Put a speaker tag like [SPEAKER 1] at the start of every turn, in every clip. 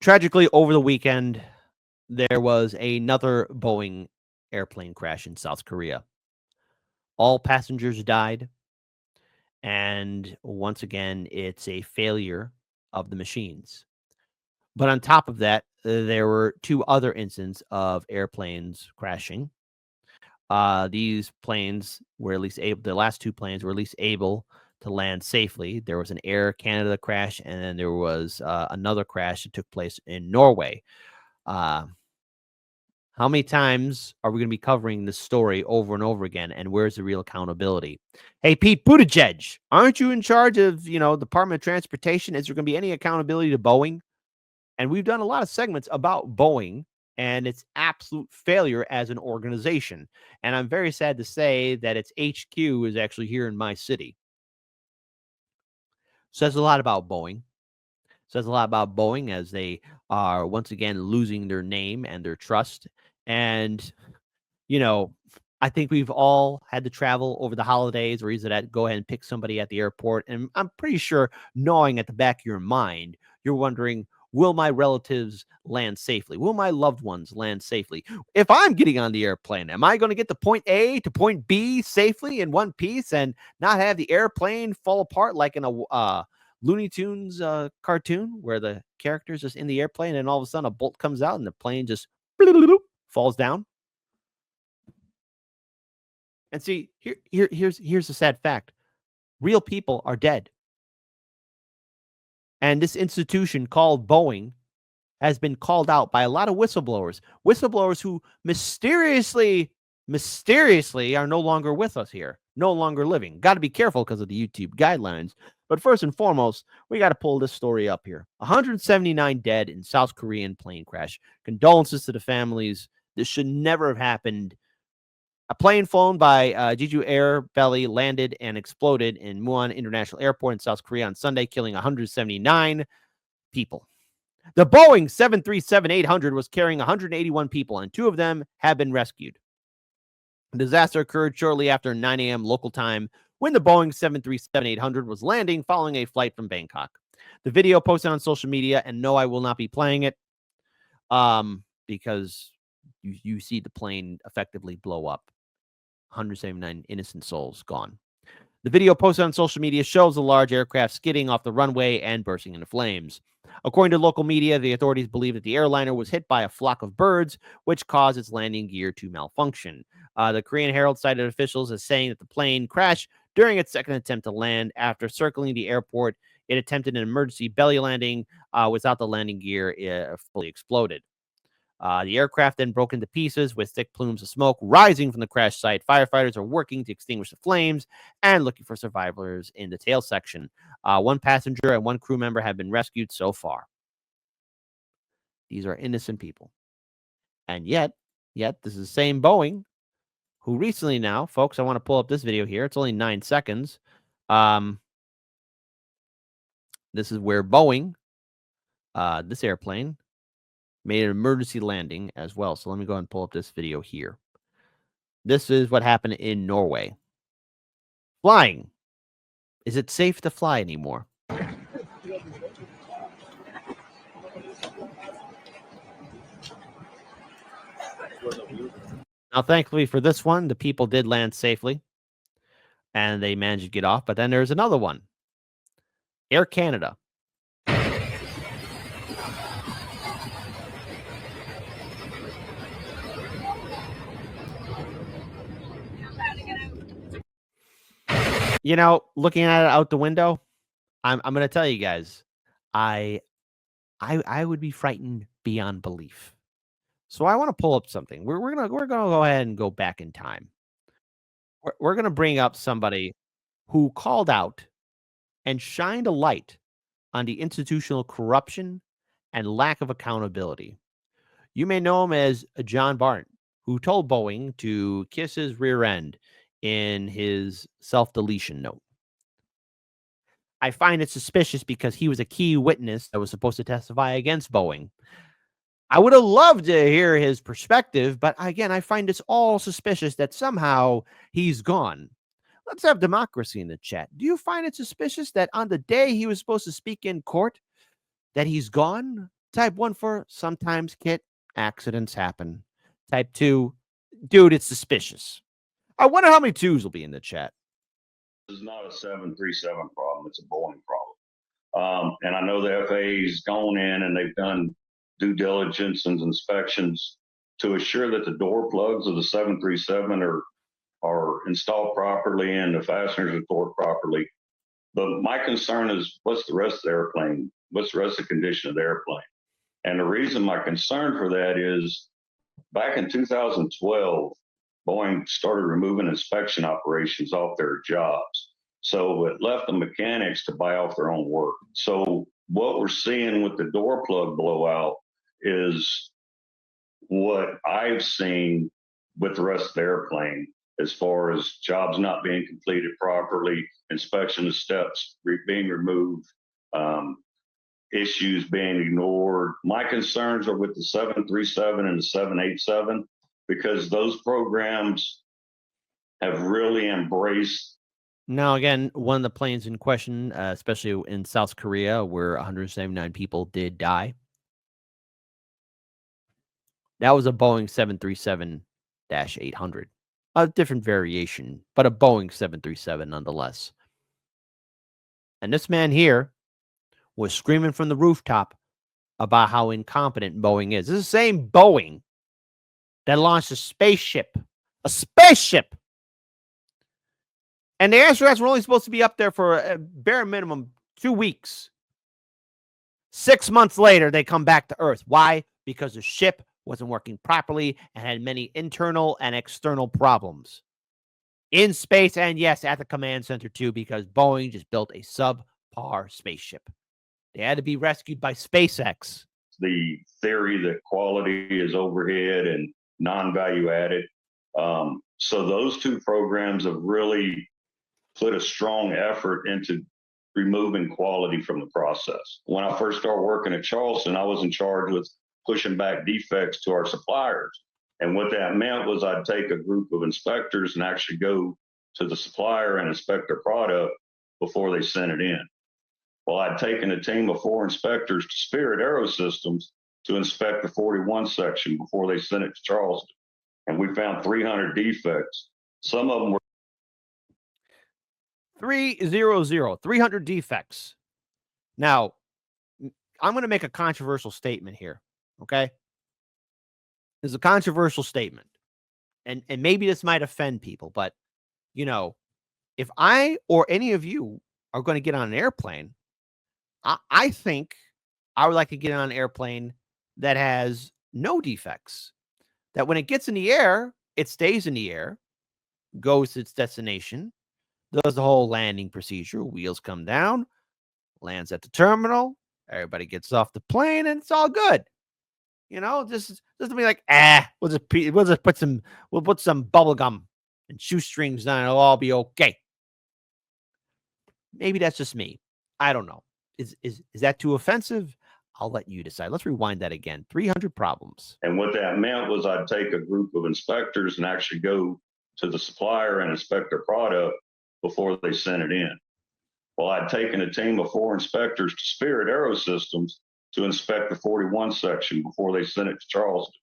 [SPEAKER 1] Tragically, over the weekend, there was another Boeing airplane crash in South Korea. All passengers died, and once again, it's a failure of the machines. But on top of that, there were two other incidents of airplanes crashing. These planes were at least able, the last two planes were at least able to land safely. There was an Air Canada crash, and then there was another crash that took place in Norway. Uh, how many times are we going to be covering this story over and over again? And where's the real accountability? Hey, Pete Buttigieg, aren't you in charge of, Department of Transportation? Is there going to be any accountability to Boeing? And we've done a lot of segments about Boeing and its absolute failure as an organization. And I'm very sad to say that its HQ is actually here in my city. Says a lot about Boeing. Says a lot about Boeing as they are once again losing their name and their trust. And, you know, I think we've all had to travel over the holidays or either that go ahead and pick somebody at the airport. And I'm pretty sure, knowing at the back of your mind, you're wondering, will my relatives land safely? Will my loved ones land safely? If I'm getting on the airplane, am I going to get to point A to point B safely in one piece and not have the airplane fall apart like in a Looney Tunes cartoon where the character's just in the airplane and all of a sudden a bolt comes out and the plane just falls down? And see, here's the sad fact. Real people are dead. And this institution called Boeing has been called out by a lot of whistleblowers who mysteriously are no longer with us here, no longer living. Got to be careful because of the YouTube guidelines. But first and foremost, we got to pull this story up here. 179 dead in South Korean plane crash. Condolences to the families. This should never have happened. A plane flown by Jeju Air Belly landed and exploded in Muan International Airport in South Korea on Sunday, killing 179 people. The Boeing 737-800 was carrying 181 people, and two of them have been rescued. The disaster occurred shortly after 9 a.m. local time when the Boeing 737-800 was landing following a flight from Bangkok. The video posted on social media, and no, I will not be playing it because you see the plane effectively blow up. 179 innocent souls gone. The video posted on social media shows the large aircraft skidding off the runway and bursting into flames. According to local media, the authorities believe that the airliner was hit by a flock of birds, which caused its landing gear to malfunction. The Korean Herald cited officials as saying that the plane crashed during its second attempt to land. After circling the airport, it attempted an emergency belly landing without the landing gear fully exploded. The aircraft then broke into pieces with thick plumes of smoke rising from the crash site. Firefighters are working to extinguish the flames and looking for survivors in the tail section. One passenger and one crew member have been rescued so far. These are innocent people. And yet, this is the same Boeing who recently now, folks, I want to pull up this video here. It's only 9 seconds. This is where Boeing, this airplane, made an emergency landing as well. So let me go ahead and pull up this video here. This is what happened in Norway. Flying. Is it safe to fly anymore? Now, thankfully for this one, the people did land safely and they managed to get off. But then there's another one. Air Canada. You know, looking at it out the window, I'm going to tell you guys, I would be frightened beyond belief. So I want to pull up something. We're gonna go ahead and go back in time. We're gonna bring up somebody who called out and shined a light on the institutional corruption and lack of accountability. You may know him as John Barton, who told Boeing to kiss his rear end in his self-deletion note. I find it suspicious because he was a key witness that was supposed to testify against Boeing. I would have loved to hear his perspective, but again, I find it's all suspicious that somehow he's gone. Let's have democracy in the chat. Do you find it suspicious that on the day he was supposed to speak in court, that he's gone? Type 1 for sometimes, Kit, accidents happen. Type 2, dude, it's suspicious. I wonder how many 2s will be in the chat.
[SPEAKER 2] This is not a 737 problem. It's a Boeing problem. And I know the FAA's gone in and they've done due diligence and inspections to assure that the door plugs of the 737 are installed properly and the fasteners are torqued properly. But my concern is what's the rest of the airplane? What's the rest of the condition of the airplane? And the reason my concern for that is back in 2012, Boeing started removing inspection operations off their jobs. So it left the mechanics to buy off their own work. So what we're seeing with the door plug blowout is what I've seen with the rest of the airplane as far as jobs not being completed properly, inspection steps being removed, issues being ignored. My concerns are with the 737 and the 787 because those programs have really embraced.
[SPEAKER 1] Now, again, one of the planes in question, especially in South Korea, where 179 people did die, that was a Boeing 737-800. A different variation, but a Boeing 737 nonetheless. And this man here was screaming from the rooftop about how incompetent Boeing is. This is the same Boeing that launched a spaceship. A spaceship! And the astronauts were only supposed to be up there for a bare minimum 2 weeks. 6 months later, they come back to Earth. Why? Because the ship wasn't working properly and had many internal and external problems. In space, and yes, at the command center too, because Boeing just built a subpar spaceship. They had to be rescued by SpaceX.
[SPEAKER 2] The theory that quality is overhead and non-value added. So those two programs have really put a strong effort into removing quality from the process. When I first started working at Charleston, I was in charge with pushing back defects to our suppliers. And what that meant was I'd take a group of inspectors and actually go to the supplier and inspect their product before they sent it in. Well, I'd taken a team of 4 inspectors to Spirit Aerosystems to inspect the 41 section before they sent it to Charleston. And we found 300 defects. Some of them were
[SPEAKER 1] 300 defects. Now, I'm going to make a controversial statement here, okay? It's a controversial statement. And maybe this might offend people, but, you know, if I or any of you are going to get on an airplane, I think I would like to get on an airplane that has no defects. That when it gets in the air, it stays in the air, goes to its destination, does the whole landing procedure, wheels come down, lands at the terminal, everybody gets off the plane, and it's all good. You know, just to be like, we'll put some bubble gum and shoestrings on, it'll all be okay. Maybe that's just me. I don't know. Is that too offensive? I'll let you decide. Let's rewind that again. 300 problems.
[SPEAKER 2] And what that meant was I'd take a group of inspectors and actually go to the supplier and inspect their product before they sent it in. Well, I'd taken a team of 4 inspectors to Spirit Aerosystems to inspect the 41 section before they sent it to Charleston.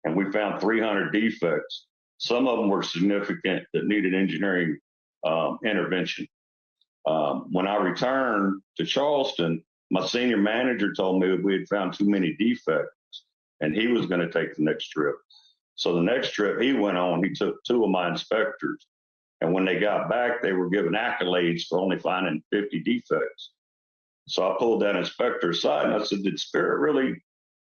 [SPEAKER 2] And we found 300 defects. Some of them were significant that needed engineering intervention. When I returned to Charleston, my senior manager told me we had found too many defects and he was going to take the next trip. So the next trip he went on, he took 2 of my inspectors. And when they got back, they were given accolades for only finding 50 defects. So I pulled that inspector aside and I said, did Spirit really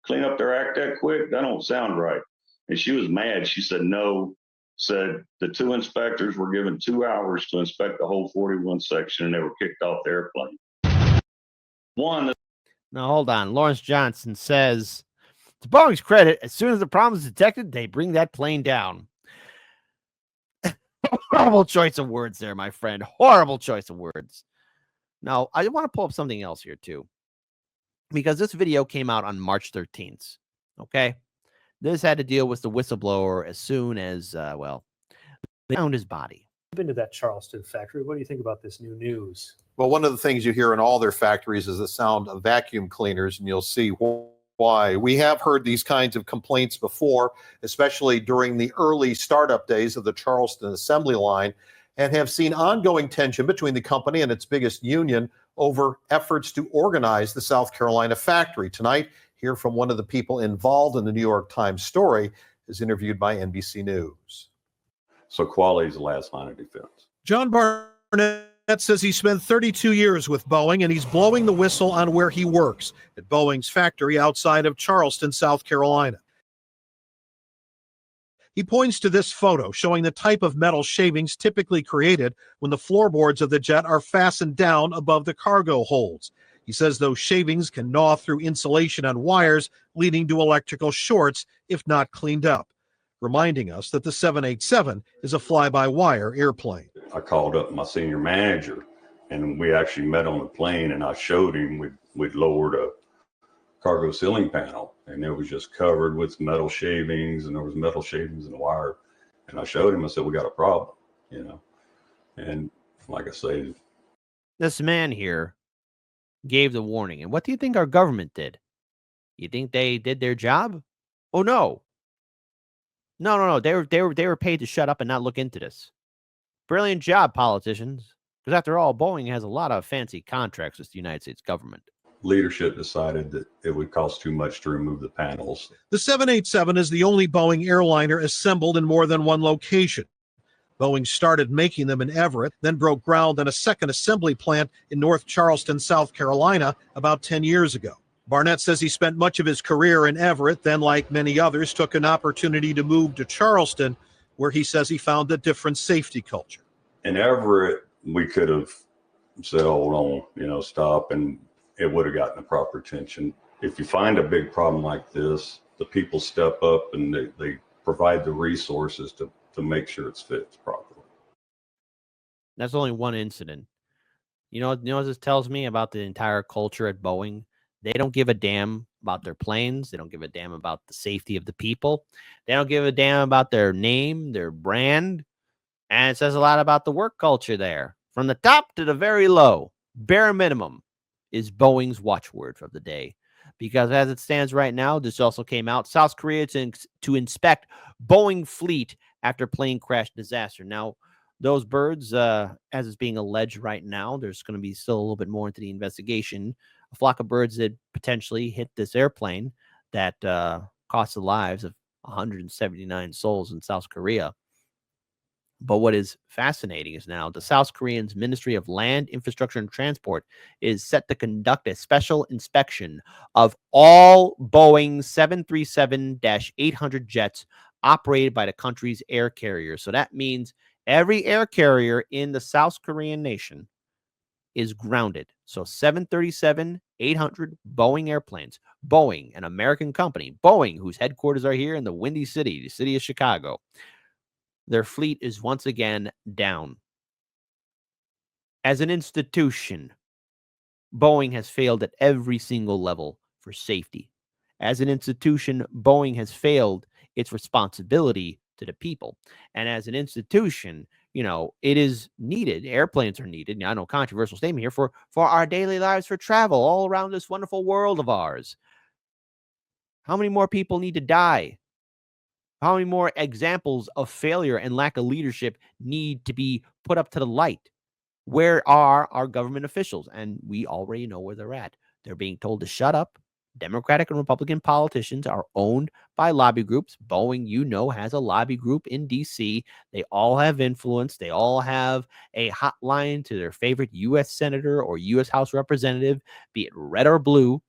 [SPEAKER 2] clean up their act that quick? That don't sound right. And she was mad. She said, no. Said the 2 inspectors were given 2 hours to inspect the whole 41 section and they were kicked off the airplane.
[SPEAKER 1] Now, hold on. Lawrence Johnson says, to Boeing's credit, as soon as the problem is detected, they bring that plane down. Horrible choice of words there, my friend. Horrible choice of words. Now, I want to pull up something else here, too, because this video came out on March 13th, okay? This had to deal with the whistleblower as soon as, they found his body.
[SPEAKER 3] I've been to that Charleston factory. What do you think about this new news?
[SPEAKER 4] Well, one of the things you hear in all their factories is the sound of vacuum cleaners, and you'll see Why? We have heard these kinds of complaints before, especially during the early startup days of the Charleston assembly line, and have seen ongoing tension between the company and its biggest union over efforts to organize the South Carolina factory. Tonight, hear from one of the people involved in the New York Times story, is interviewed by NBC News.
[SPEAKER 5] So quality is the last line of defense.
[SPEAKER 6] John Barnett says he spent 32 years with Boeing, and he's blowing the whistle on where he works, at Boeing's factory outside of Charleston, South Carolina. He points to this photo showing the type of metal shavings typically created when the floorboards of the jet are fastened down above the cargo holds. He says those shavings can gnaw through insulation on wires, leading to electrical shorts if not cleaned up, reminding us that the 787 is a fly-by-wire airplane.
[SPEAKER 5] I called up my senior manager, and we actually met on the plane, and I showed him we'd lowered a cargo ceiling panel, and it was just covered with metal shavings, and there was metal shavings in the wire. And I showed him, I said, we got a problem, you know. And like I say,
[SPEAKER 1] This man here gave the warning. And what do you think our government did? You think they did their job? Oh, no. No. They were paid to shut up and not look into this. Brilliant job, politicians. Because after all, Boeing has a lot of fancy contracts with the United States government.
[SPEAKER 5] leadership decided that it would cost too much to remove the panels.
[SPEAKER 6] The 787 is the only Boeing airliner assembled in more than one location. Boeing started making them in Everett, then broke ground on a second assembly plant in North Charleston, South Carolina, about 10 years ago. Barnett says he spent much of his career in Everett, then, like many others, took an opportunity to move to Charleston, where he says he found a different safety culture.
[SPEAKER 5] In Everett, we could have said, hold on, stop, and it would have gotten the proper attention. If you find a big problem like this, the people step up and they provide the resources to make sure it's fixed properly.
[SPEAKER 1] That's only one incident. You know what this tells me about the entire culture at Boeing? They don't give a damn about their planes. They don't give a damn about the safety of the people. They don't give a damn about their name, their brand. And it says a lot about the work culture there. From the top to the very low, bare minimum is Boeing's watchword of the day. Because as it stands right now, this also came out, South Korea to inspect Boeing fleet after plane crash disaster. Now, those birds, as it's being alleged right now, there's going to be still a little bit more into the investigation. A flock of birds that potentially hit this airplane that cost the lives of 179 souls in South Korea. But what is fascinating is now the South Korean's Ministry of Land, Infrastructure, and Transport is set to conduct a special inspection of all Boeing 737-800 jets operated by the country's air carriers. So that means every air carrier in the South Korean nation is grounded. So 737-800 Boeing airplanes. Boeing, an American company. Boeing, whose headquarters are here in the Windy City, the city of Chicago. Their fleet is once again down. As an institution, Boeing has failed at every single level for safety. As an institution, Boeing has failed its responsibility to the people. And as an institution, it is needed. Airplanes are needed. I know, controversial statement here, for our daily lives, for travel all around this wonderful world of ours. How many more people need to die? How many more examples of failure and lack of leadership need to be put up to the light? Where are our government officials? And we already know where they're at. They're being told to shut up. Democratic and Republican politicians are owned by lobby groups. Boeing, has a lobby group in D.C. They all have influence. They all have a hotline to their favorite U.S. senator or U.S. House representative, be it red or blue,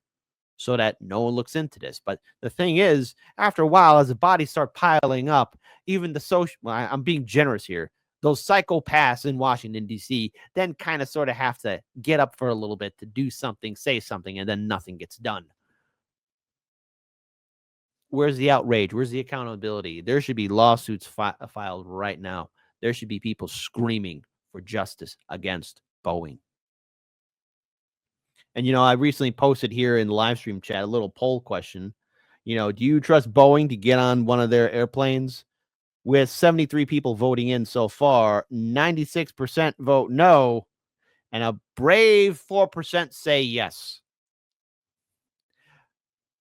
[SPEAKER 1] so that no one looks into this. But the thing is, after a while, as the bodies start piling up, even the social, I'm being generous here, those psychopaths in Washington, D.C., then kind of sort of have to get up for a little bit to do something, say something, and then nothing gets done. Where's the outrage? Where's the accountability? There should be lawsuits filed right now. There should be people screaming for justice against Boeing. And, I recently posted here in the live stream chat a little poll question. Do you trust Boeing to get on one of their airplanes? With 73 people voting in so far, 96% vote no, and a brave 4% say yes.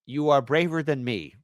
[SPEAKER 1] You are braver than me.